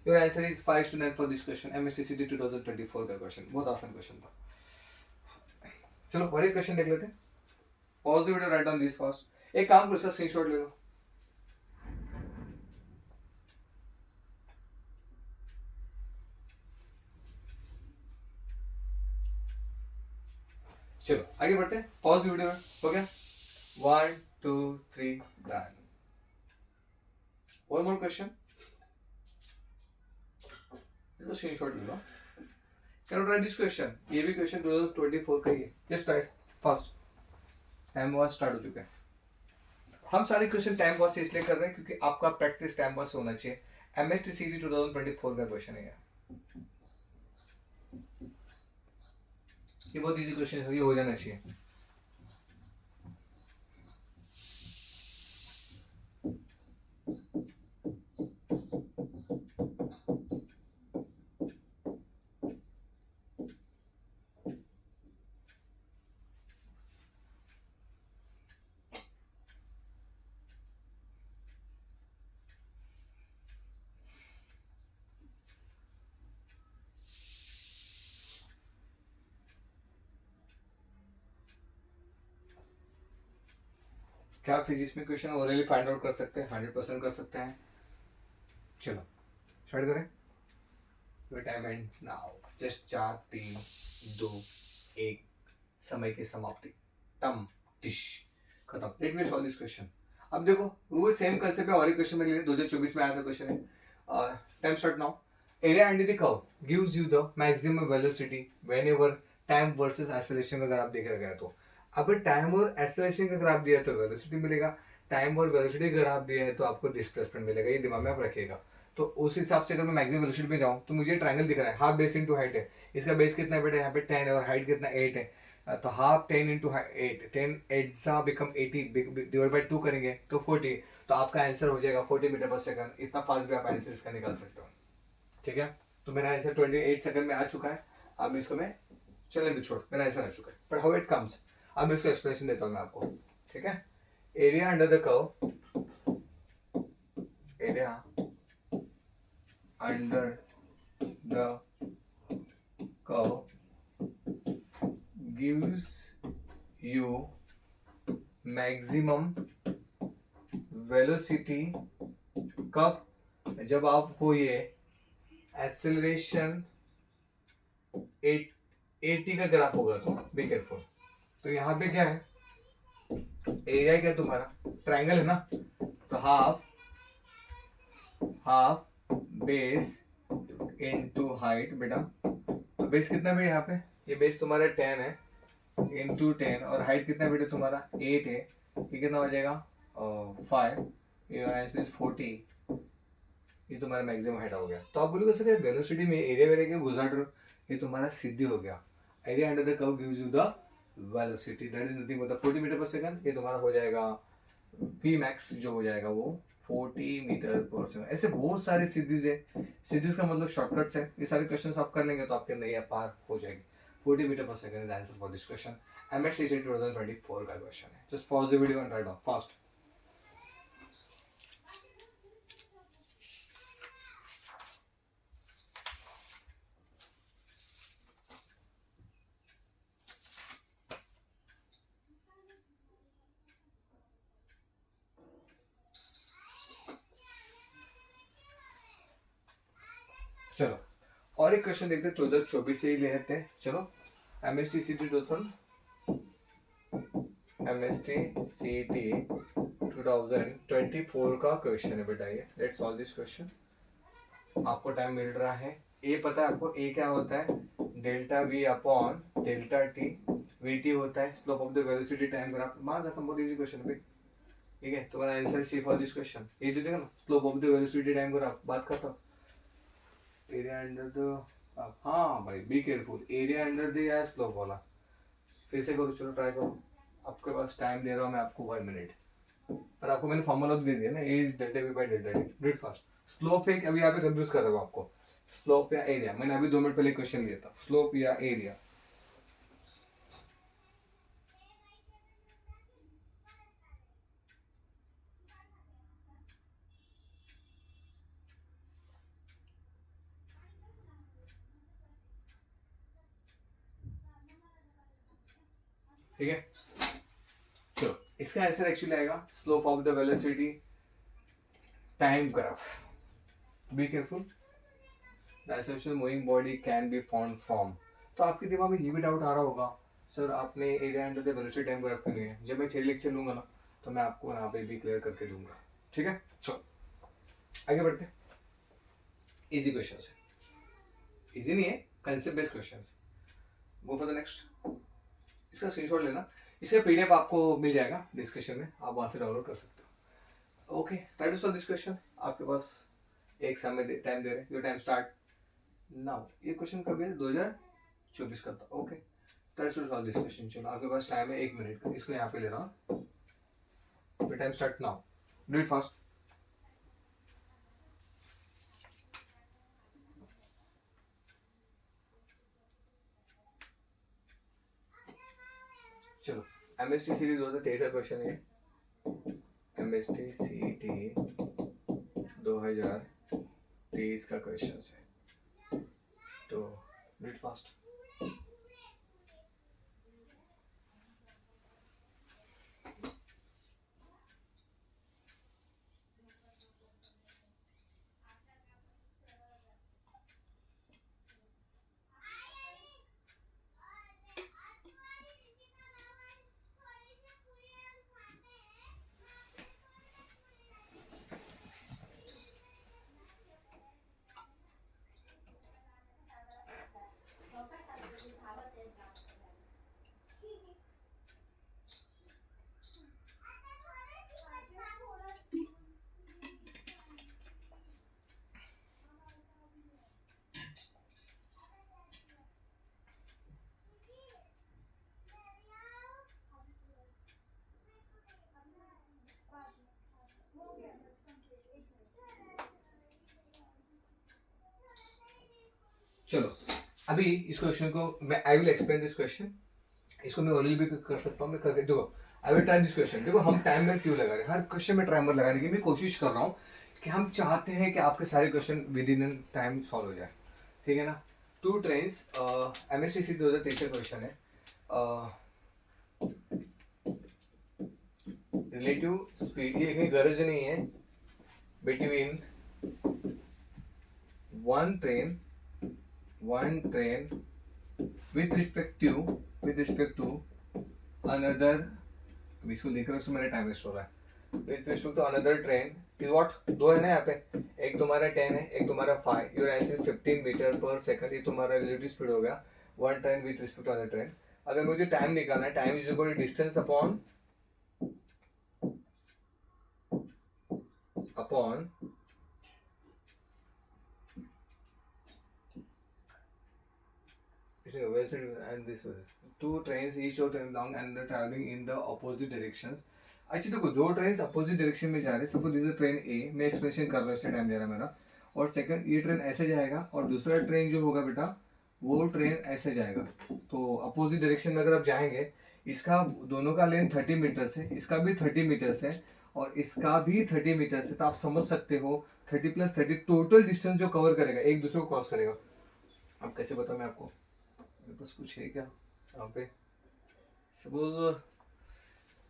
Your answer is 5/9 for this question, MSTCT 2024 का क्वेश्चन, बहुत आसान क्वेश्चन था। चलो और एक क्वेश्चन देख लेते हैं। Pause the video, write down this fast. एक काम करो सर, स्क्रीनशॉट ले लो। चलो आगे बढ़ते हैं, पॉज द वीडियो। हो गया 1 2 3 डन। वन मोर क्वेश्चन, इसका स्क्रीनशॉट ले लो। कैन राइट दिस क्वेश्चन, ये भी क्वेश्चन 2024 का ही है, just right fast. Time watch start हो चुका है। हम सारे क्वेश्चन टाइम वॉच से इसलिए कर रहे हैं क्योंकि आपका प्रैक्टिस टाइम वॉच से होना चाहिए। MSTCT 2024 का क्वेश्चन है ये बहुत इजी क्वेश्चन है, ये हो जाना चाहिए। क्या आप फिजिक्स में क्वेश्चन ओरली फाइंड आउट कर सकते हैं? 100% कर सकते हैं। चलो स्टार्ट करें। Your time end now, just 4 3 2 1, समय की समाप्ति, तम टिश खत्म। Let me solve this question. अब देखो वो सेम कंसेप्ट है और एक क्वेश्चन में लिए 2024 में आया था क्वेश्चन है। Time start now. Area under the curve gives you the maximum velocity whenever time versus acceleration का ग्राफ देखा गया तो। अब टाइम और एक्सेलरेशन का ग्राफ दिया तो वेलोसिटी मिलेगा, टाइम और वेलोसिटी का ग्राफ दिया है तो आपको डिस्प्लेसमेंट मिलेगा, ये दिमाग में आप रखिएगा। तो उस हिसाब से अगर मैं मैक्सिमम वेलोसिटी पे जाऊँ तो मुझे ट्रायंगल दिख रहा है, हाफ बेस इनटू हाइट है। इसका बेस कितना है बेटा, यहाँ पे 10 है और हाइट कितना 8 है। तो हाफ 10 इंटू 8, 10 8 सा बिकम 80, डिवाइड बाई 2 करेंगे तो 40। तो आपका आंसर हो जाएगा 40 मीटर पर सेकंड। इतना फास्ट भी आप आंसर इसका निकाल सकते हो, ठीक है। तो मेरा आंसर 28 सेकंड में आ चुका है। अब इसको मैं चलने दो, छोड़, मेरा आंसर आ चुका है। बट हाउ इट कम्स, अब मैं इसको एक्सप्लेनेशन देता हूँ मैं आपको, ठीक है। Area under the curve, area under the curve gives you maximum velocity कब, जब आपको ये एक्सेलरेशन 80 का ग्राफ होगा तो बी केयरफुल। तो यहाँ पे क्या है, एरिया क्या तुम्हारा ट्रायंगल है ना, तो हाफ बेस इनटू हाइट बेटा। तो बेस कितना बेटा यहाँ पे, ये बेस तुम्हारा 10 है इंटू 10 और हाइट कितना बेटा तुम्हारा 8 है, ये कितना हो जाएगा 5, ये आंसर इज 40। ये तुम्हारा मैक्सिमम हाइट हो गया। तो आप बोलोगे सर वेलोसिटी में एरिया वेरिया के गुजर रहे हो, ये तुम्हारा सिद्धि हो गया। Area under the curve gives you the velocity that is nothing but 40 metre per second. ये तुम्हारा हो जाएगा पी मैक्स, जो हो जाएगा वो 40 मीटर पर सेकंड। ऐसे बहुत सारे सिद्धीज है, सिद्धीज का मतलब शॉर्टकट्स है। ये सारे क्वेश्चंस आप कर लेंगे तो आपके नई पार हो जाएगी। 40 metre per second is answer for this question. MSTCT 2024 का क्वेश्चन है। Just pause the video and write down fast. चलो और एक क्वेश्चन देखते हैं 2024 से ही लेते हैं। चलो MSTCT 2024 का क्वेश्चन है बेटा ये। Let's solve this question. आपको टाइम मिल रहा है, ए पता है आपको, ए क्या होता है delta v upon delta t, VT होता है slope of the velocity time graph. मान का बहुत इजी क्वेश्चन है, ठीक है। तुम्हारा answer C for this question ये दे देगा ना, slope of the velocity time graph. बात करता हूँ एरिया अंडर द, हाँ भाई be careful, area under the या स्लोप वाला। फिर से करो, चलो ट्राई करो। आपके पास टाइम दे रहा हूँ मैं आपको 1 मिनट, पर आपको मैंने फॉर्मूला तो दे दिया ना, a is delta v by delta t. Do it fast. Slope एक अभी यहाँ पे कंफ्यूज कर रहा हूँ आपको, स्लोप या एरिया। मैंने अभी 2 मिनट पहले क्वेश्चन दिया था, स्लोप या एरिया। ठीक है, चलो इसका आंसर एक्चुअली आएगा slope of the velocity time graph. Be careful, the association moving body can be found from. तो आपके दिमाग में ये भी डाउट आ रहा होगा, सर आपने area under the velocity time graph क्यों नहीं है? जब मैं थ्योरी लेक्चर लूंगा ना, तो मैं आपको यहाँ पे भी क्लियर करके दूंगा। ठीक है, चलो आगे बढ़ते हैं। इजी क्वेश्चन है, इजी नहीं है, concept based question. Go for the next. इसका स्क्रीनशॉट लेना, इसका पीडीएफ आपको मिल जाएगा डिस्क्रिप्शन में, आप वहां से डाउनलोड कर सकते हो। Okay, try to solve this question. आपके पास एक समय टाइम दे रहे हैं, योर टाइम स्टार्ट नाउ। ये क्वेश्चन कब है? 2024 का था। Okay, try to solve this question. चलो आपके पास टाइम है 1 मिनट का, इसको यहाँ पे ले रहा हूँ। Time start now, do it fast. चलो एमएसटी सीटी 2023 का क्वेश्चन है, एमएसटी सीटी 2023 का क्वेश्चन है, तो डू इट फास्ट। चलो अभी इस क्वेश्चन को मैं, I will explain this question. इसको मैं ओरल भी कर सकता हूँ, मैं करके देखो। आई विल ट्राई दिस क्वेश्चन। देखो हम टाइमर क्यों लगा रहे हैं, हर क्वेश्चन में टाइमर लगाने की मैं कोशिश कर रहा हूँ कि हम चाहते हैं कि आपके सारे question with in time solve हो जाए। ठीक है ना। 2 ट्रेन्स, एमएसटीसी 2023 का क्वेश्चन है, रिलेटिव स्पीड, ये लिखने की गरज नहीं है, between one train with respect to another, इसको लिख रहा हूँ, मेरा टाइम वेस्ट हो रहा है। with respect to another train is what, दो है ना यहाँ पे, एक तुम्हारा 10 है, एक तुम्हारा 5, योर आंसर 15 मीटर पर सेकंड, ये तुम्हारा रिलेटिव स्पीड हो गया। One train with respect to other train. अगर मुझे टाइम निकालना है, time is equal to distance upon and this way, two trains each of them long and traveling in the opposite directions। अच्छा देखो, दो ट्रेन अपोजिट डायरेक्शन में जा रहे हैं। सपोज दिस इज ट्रेन ए, मैं एक्सप्लेनेशन कर रहा हूँ, इसलिए टाइम जा रहा है मेरा। और सेकंड, ये ट्रेन ऐसे जाएगा और दूसरा ट्रेन जो होगा बेटा, वो ट्रेन ऐसे जाएगा। तो अपोजिट डायरेक्शन में अगर आप जाएंगे, इसका दोनों का लेंथ 30 मीटर्स है, इसका भी 30 मीटर्स है और इसका भी 30 मीटर्स है। तो आप समझ सकते हो 30 + 30 टोटल डिस्टेंस जो कवर करेगा, एक दूसरे को क्रॉस करेगा। अब कैसे बताऊँ मैं आपको, मेरे पास कुछ है क्या यहाँ पे।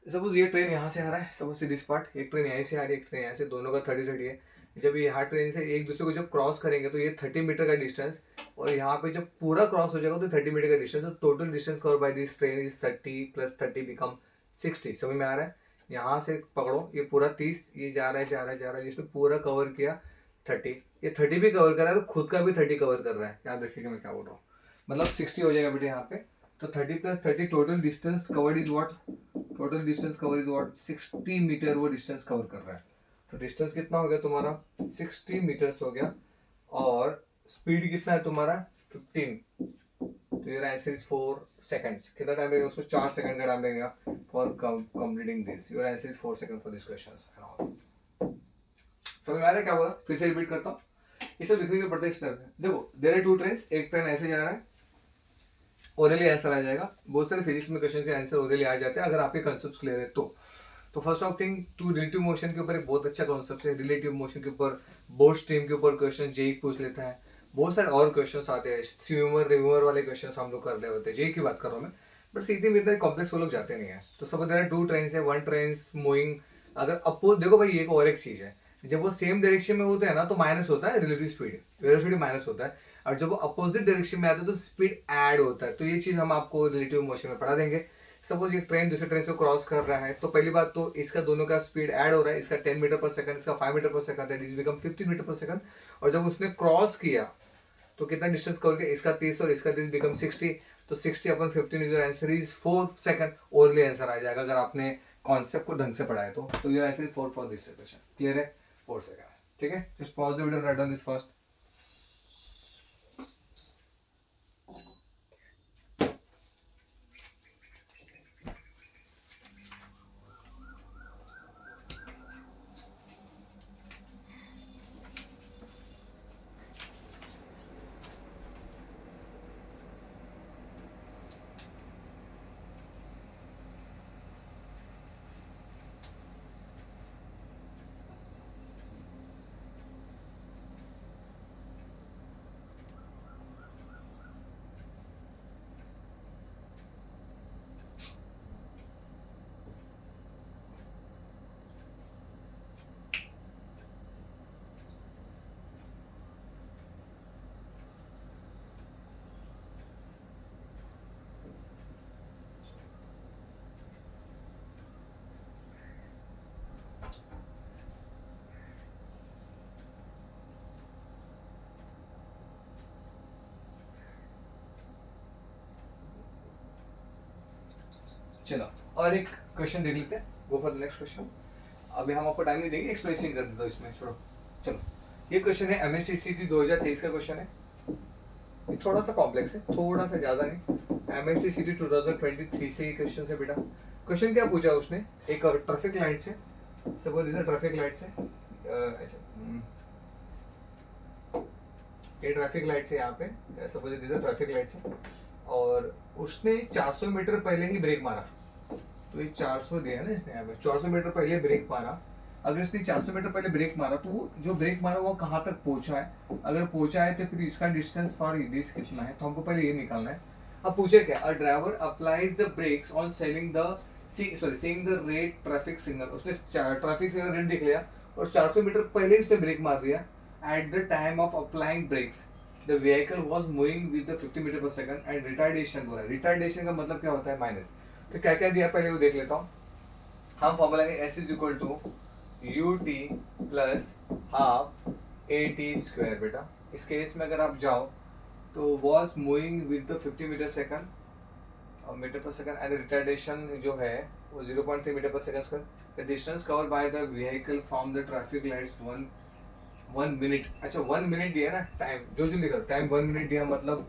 सपोज ये ट्रेन यहाँ से आ रहा है, सपोज दिस पार्ट, एक ट्रेन यहाँ से आ रही है, एक ट्रेन यहाँ से, दोनों का 30-30 है। जब ये यहाँ ट्रेन से एक दूसरे को जब क्रॉस करेंगे, तो ये 30 मीटर का डिस्टेंस, और यहाँ पे जब पूरा क्रॉस हो जाएगा तो 30 मीटर का डिस्टेंस। तो total distance cover by this train is 30 + 30 become 60। समझ में आ रहा है? यहाँ से पकड़ो, ये पूरा 30, ये जा रहा है, जिसने पूरा कवर किया 30, ये 30 भी कवर कर रहा है और खुद का भी 30 कवर कर रहा है। याद रखिएगा मैं क्या बोल रहा हूँ, मतलब 60 हो जाएगा बेटे यहाँ पे। तो 30 + 30 total distance covered is what, 60 metre वो डिस्टेंस कवर कर रहा है। तो डिस्टेंस कितना हो गया तुम्हारा, 60 मीटर्स हो गया। और स्पीड कितना है तुम्हारा 15, तो योर आंसर इज 4 सेकंड्स। कितना टाइम लगेगा उसको? 4 सेकंड का टाइम लगेगा for completing this. Your answer is 4 second for this question. समझ में आ रहा है क्या बोला? फिर से रिपीट करता हूँ, ये सब लिखने के पड़ते हैं इस तरह से। देखो देयर आर टू ट्रेन्स, एक ट्रेन ऐसे जा रहा है, ओरली आंसर आ जाएगा। बहुत सारे फिजिक्स में क्वेश्चन के आंसर ओरली आ जाते हैं अगर आपके कंसेप्ट क्लियर है तो first of thing to relative motion के ऊपर एक बहुत अच्छा कॉन्सेप्ट है। रिलेटिव मोशन के ऊपर बोर्ड स्ट्रीम के ऊपर क्वेश्चन जेई पूछ लेता है, बहुत सारे और क्वेश्चन आते हैं, स्विमर रिमूवर वाले क्वेश्चन हम लोग कर रहे होते हैं, जेई की बात कर रहा हूँ मैं। बट सीधी में इतना कॉम्प्लेक्स वो लोग जाते नहीं है। तो सब देयर आर टू ट्रेन्स है, वन ट्रेन मूविंग, अगर अपोज देखो भाई एक और एक चीज है, जब वो सेम डायरेक्शन में होते हैं ना तो माइनस होता है रिलेटिव स्पीड, वेलोसिटी माइनस होता है, और जब वो अपोजिट डायरेक्शन में आते हैं तो स्पीड ऐड होता है। तो ये चीज हम आपको रिलेटिव मोशन में पढ़ा देंगे। सपोज ये ट्रेन दूसरे ट्रेन से क्रॉस कर रहा है, तो पहली बात तो इसका दोनों का स्पीड ऐड हो रहा है, इसका 10 मीटर पर सेकंड, इसका 5 metre per second, that is become 15 metre per second. और जब उसने क्रॉस किया तो कितना डिस्टेंस कवर किया? इसका 30 और इसका 30 बिकम 60, तो 60 अपन 15 is answer is 4 second. Orally answer आ जाएगा अगर आपने कॉन्सेप्ट को ढंग से पढ़ा है तो your answer is 4 for this question. Clear है? 4 सेकंड। ठीक है, just pause the video, write down this first. चलो और एक क्वेश्चन देख लेते हैं, go for the next question. अभी हम आपको टाइम नहीं देंगे, एक्सप्लेनेशन कर देता हूँ इसमें, छोड़ो। चलो ये क्वेश्चन है एमएससीसीटी 2023 का क्वेश्चन है। ये थोड़ा सा कॉम्प्लेक्स है, थोड़ा सा ज्यादा नहीं। एमएससीसीटी 2023 से ही क्वेश्चन है बेटा। क्वेश्चन क्या पूछा उसने? एक ट्रैफिक लाइट से, सपोज इधर ट्रैफिक लाइट से ऐसे ये ट्रैफिक लाइट से यहाँ पे सपोज इधर ट्रैफिक लाइट से, और उसने 400 मीटर पहले ही ब्रेक मारा। तो ये 400 दिया है ना इसने यहाँ पे, 400 मीटर पहले ब्रेक मारा। अगर इसने 400 मीटर पहले ब्रेक मारा तो वो जो ब्रेक मारा वो कहाँ तक पहुंचा है? अगर पहुंचा है तो फिर इसका डिस्टेंस फॉर दिस कितना है? तो हमको पहले ये निकालना है। अब पूछे क्या? A driver applies the breaks on selling the seeing the red traffic signal. उसने ट्रैफिक सिग्नल रेड देख लिया और 400 मीटर पहले ही उसने ब्रेक मार दिया। At the time of applying brakes the vehicle was moving with the 50 metre per second and retardation बोला। रिटार्डेशन का मतलब क्या होता है? माइनस। तो क्या क्या दिया पहले वो देख लेता हूँ। हम फॉर्मूला है S is equal to u t plus half a t square. बेटा इस केस में अगर आप जाओ तो was moving with the 50 metre second metre per second and retardation जो है वो 0.3 metre per second square. The distance cover by the vehicle from the traffic lights 1 minute. अच्छा 1 मिनट दिया ना, टाइम जो जो लिखा टाइम 1 मिनट दिया, मतलब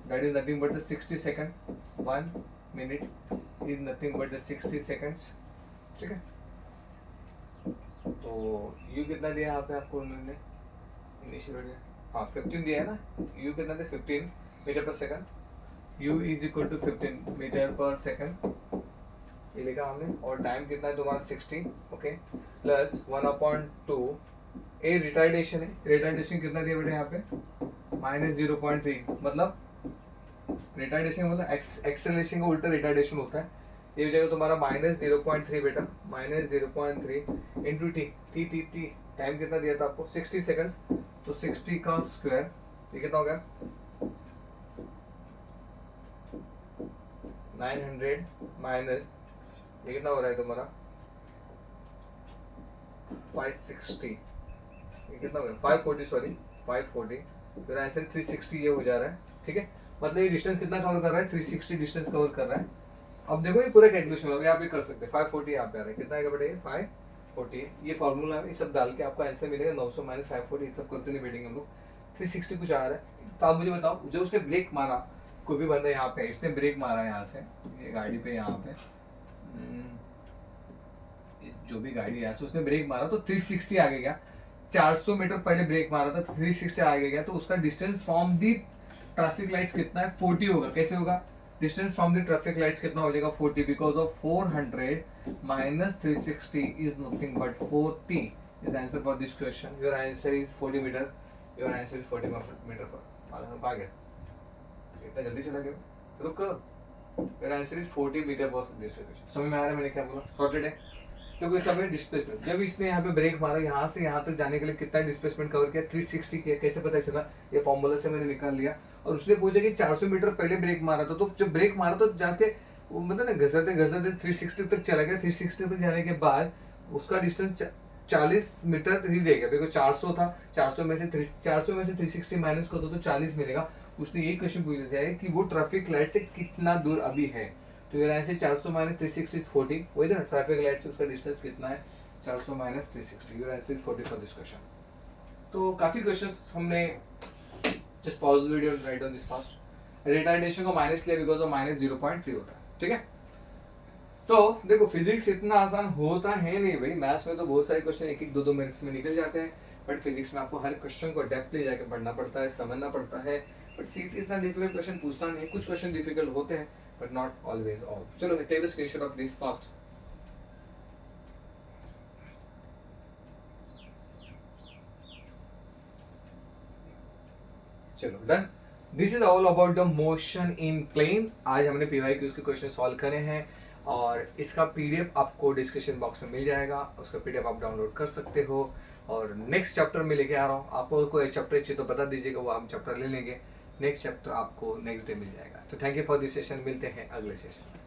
that is nothing but the 60 second. 1 minute is nothing but the 60 seconds. ठीक है, तो यू कितना दिया यहाँ पे आपको उन्होंने इनिशियल? हाँ 15 दिया है ना। यू कितना दिया? 15 metre per second. U is equal to 15 metre per second, ये लिखा हमने। और टाइम कितना है तुम्हारा? 60। ओके, प्लस 1/2 ए रिटार्डेशन है। रिटार्डेशन कितना दिया बेटा यहाँ पे? -0.3। मतलब रिटार्डेशन मतलब एक्सेलरेशन का उल्टा रिटार्डेशन होता है। ये हो जाएगा तुम्हारा -0.3 बेटा, -0.3 into T. T T T time कितना दिया था आपको? 60 सेकंड्स। तो 60 का स्क्वायर, ये कितना हो गया? 900 माइनस ये कितना हो रहा है तुम्हारा? 560। ये कितना हो गया? 540, सॉरी 540। फिर आंसर 360 ये हो जा रहा है। ठीक है, मतलब ये डिस्टेंस कितना कवर कर रहा है? 360 डिस्टेंस कवर कर रहा है। अब देखो ये पूरा कैलकुलेशन होगा, आप भी कर सकते हैं। 540 यहाँ पे आ रहा है, कितना आएगा बेटा? ये 540। ये फॉर्मूला है, ये सब डाल के आपको आंसर मिलेगा 900 माइनस 540। ये सब करते नहीं बैठेंगे हम लोग। 360 कुछ आ रहा है। तो आप मुझे बताओ, जो उसने ब्रेक मारा, कोई भी बंदा यहाँ पे, इसने ब्रेक मारा यहाँ से, ये गाड़ी पे यहाँ पे, जो भी गाड़ी है उसने ब्रेक मारा तो 360 आगे गया। 400 मीटर पहले ब्रेक मारा था, 360 आगे गया, तो उसका distance from the traffic lights कितना है? 40 होगा। कैसे होगा? Distance from the traffic lights कितना हो जाएगा? 40, because of 400 minus 360 is nothing but 40 is answer for this question. Your answer is 40 metre. Your answer is 40 metre पर आ गया। इतना जल्दी चला गया, रुक। योर आंसर इज 40 मीटर पर दिस क्वेश्चन। समझ में आ रहा है मैंने क्या बोला? सॉर्टेड है। तो कोई समय डिस्प्लेसमेंट, जब इसने यहाँ पे ब्रेक मारा, यहाँ से यहाँ तक जाने के लिए कितना डिस्प्लेसमेंट कवर किया? 360 किया। कैसे पता चला? ये फॉर्मूला से मैंने निकाल लिया। और उसने पूछा कि 400 मीटर पहले ब्रेक मारा था, तो जब ब्रेक मारा तो जाके वो मतलब ना घसरते घसरते 360 तक चला गया। 360 तक जाने के बाद उसका डिस्टेंस 40 मीटर ही रहेगा, बिकॉज 400 था। 400 में से 360 माइनस कर दो तो 40 मिलेगा। उसने यही क्वेश्चन पूछा है कि वो ट्रैफिक लाइट से कितना दूर अभी है। तो ये आंसर 400 माइनस 360 40, वही ना, ट्रैफिक लाइट से उसका डिस्टेंस कितना है? 400 minus 360। Your answer is 40 for this question. तो काफी क्वेश्चंस हमने, just pause the video and write on this fast. Retardation को माइनस लिया बिकॉज ऑफ माइनस 0.3 होता है, ठीक है। तो देखो, फिजिक्स इतना आसान होता है नहीं भाई। मैथ्स में तो बहुत सारे क्वेश्चन एक एक 2-2 मिनट्स में निकल जाते हैं, बट फिजिक्स में आपको हर क्वेश्चन को डेप्थ ले जाकर पढ़ना पड़ता है, समझना पड़ता है। बट सीटी इतना डिफिकल्ट क्वेश्चन पूछता नहीं है। कुछ क्वेश्चन डिफिकल्ट होते हैं बट नॉट ऑलवेज ऑल। चलो take the screenshot of this fast. चलो done. This is all about the motion in plane. आज हमने पीवाईक्यूज के क्वेश्चन सॉल्व करे हैं और इसका पीडीएफ आपको डिस्क्रिप्शन बॉक्स में मिल जाएगा। उसका पीडीएफ आप डाउनलोड कर सकते हो। और नेक्स्ट चैप्टर में लेके आ रहा हूँ। आपको कोई चैप्टर चाहिए तो बता दीजिएगा, वो हम चैप्टर ले लेंगे। नेक्स्ट चैप्टर आपको नेक्स्ट डे मिल जाएगा। तो thank you for this session. मिलते हैं अगले सेशन में।